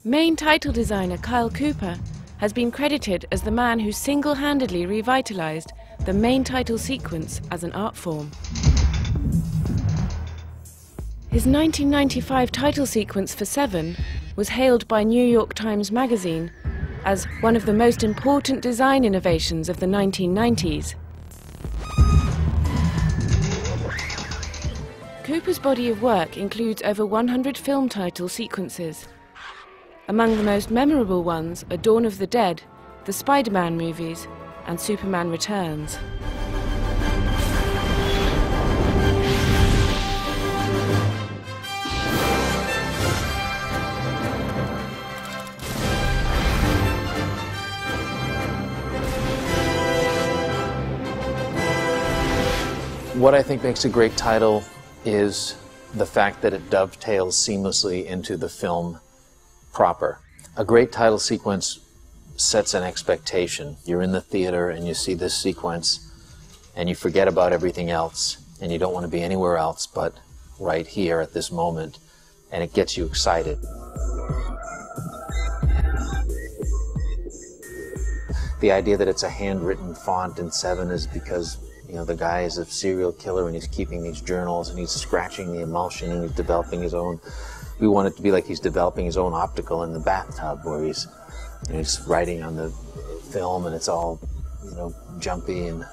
Main title designer Kyle Cooper has been credited as the man who single-handedly revitalized the main title sequence as an art form. His 1995 title sequence for Seven was hailed by New York Times Magazine as one of the most important design innovations of the 1990s. Cooper's body of work includes over 100 film title sequences. Among the most memorable ones are Dawn of the Dead, the Spider-Man movies, and Superman Returns. What I think makes a great title is the fact that it dovetails seamlessly into the film proper. A great title sequence sets an expectation. You're in the theater and you see this sequence and you forget about everything else and you don't want to be anywhere else but right here at this moment, and it gets you excited. The idea that it's a handwritten font in Seven is because, you know, the guy is a serial killer and he's keeping these journals and he's scratching the emulsion and he's developing his own. We want it to be like he's developing his own optical in the bathtub, where he's, you know, he's writing on the film and it's all, you know, jumpy. And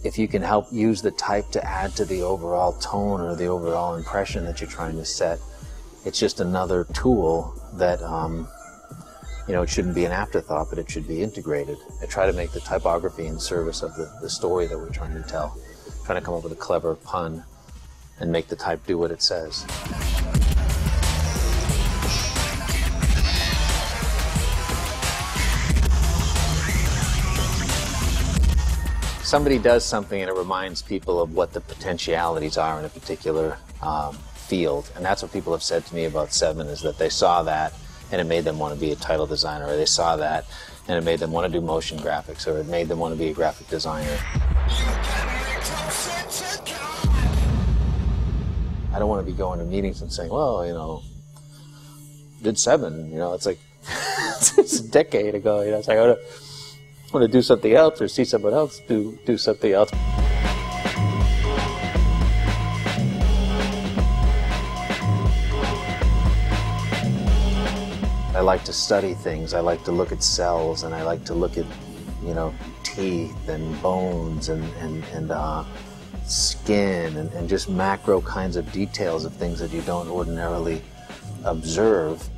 if you can help use the type to add to the overall tone or the overall impression that you're trying to set, it's just another tool that, you know, it shouldn't be an afterthought, but it should be integrated. I try to make the typography in service of the story that we're trying to tell. Trying to come up with a clever pun and make the type do what it says. Somebody does something and it reminds people of what the potentialities are in a particular field, and that's what people have said to me about Seven, is that they saw that and it made them want to be a title designer, or they saw that and it made them want to do motion graphics, or it made them want to be a graphic designer. I don't want to be going to meetings and saying, well, you know, did Seven, you know, it's like, it's a decade ago, you know, it's like, I want to do something else or see someone else do something else. I like to study things. I like to look at cells, and I like to look at, you know, teeth and bones and skin and just macro kinds of details of things that you don't ordinarily observe.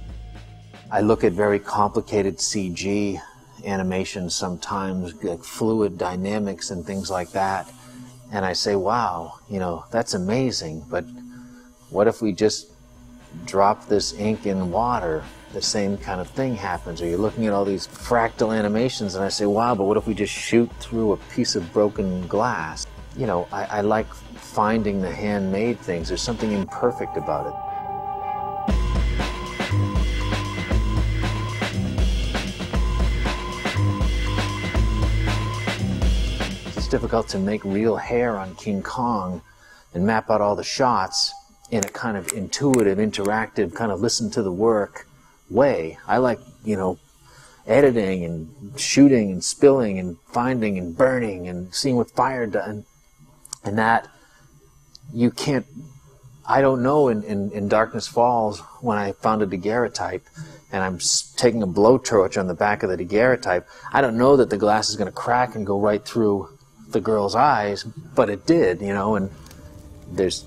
I look at very complicated CG animations sometimes, like fluid dynamics and things like that, and I say, wow, you know, that's amazing, but what if we just drop this ink in water? The same kind of thing happens. Or you're looking at all these fractal animations and I say, wow, but what if we just shoot through a piece of broken glass? You know, I like finding the handmade things. There's something imperfect about it. It's difficult to make real hair on King Kong and map out all the shots in a kind of intuitive, interactive, kind of listen to the work way. I like, you know, editing and shooting and spilling and finding and burning and seeing what fire does. And that you can't, I don't know in Darkness Falls, when I found a daguerreotype and I'm taking a blowtorch on the back of the daguerreotype, I don't know that the glass is going to crack and go right through the girl's eyes, but it did, you know. And there's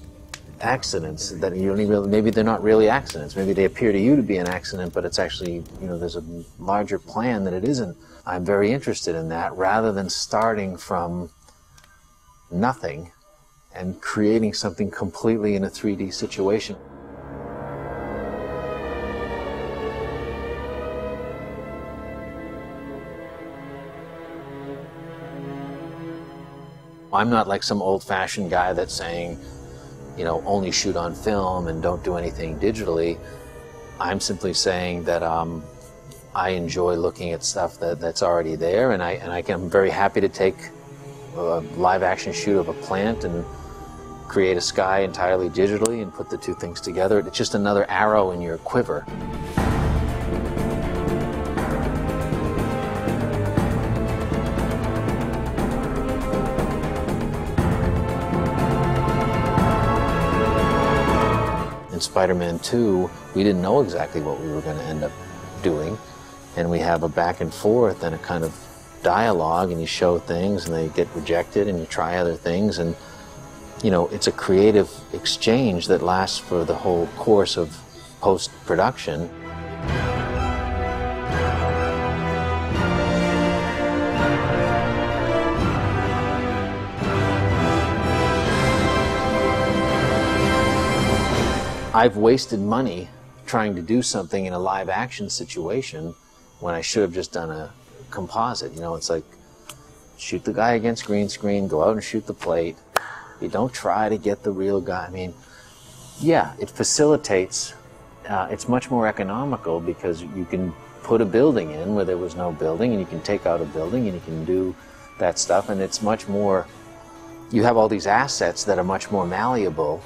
accidents that you don't even, maybe they're not really accidents. Maybe they appear to you to be an accident, but it's actually, you know, there's a larger plan that it isn't. I'm very interested in that, rather than starting from nothing and creating something completely in a 3D situation. I'm not like some old-fashioned guy that's saying, you know, only shoot on film and don't do anything digitally. I'm simply saying that I enjoy looking at stuff that's already there, and I'm very happy to take a live action shoot of a plant and create a sky entirely digitally and put the two things together. It's just another arrow in your quiver. In Spider-Man 2, we didn't know exactly what we were going to end up doing, and we have a back and forth and a kind of dialogue, and you show things and they get rejected and you try other things, and you know, it's a creative exchange that lasts for the whole course of post-production. I've wasted money trying to do something in a live action situation when I should have just done a composite. You know, it's like shoot the guy against green screen, go out and shoot the plate. You don't try to get the real guy. I mean, yeah, it facilitates, it's much more economical because you can put a building in where there was no building, and you can take out a building and you can do that stuff, and it's much more, you have all these assets that are much more malleable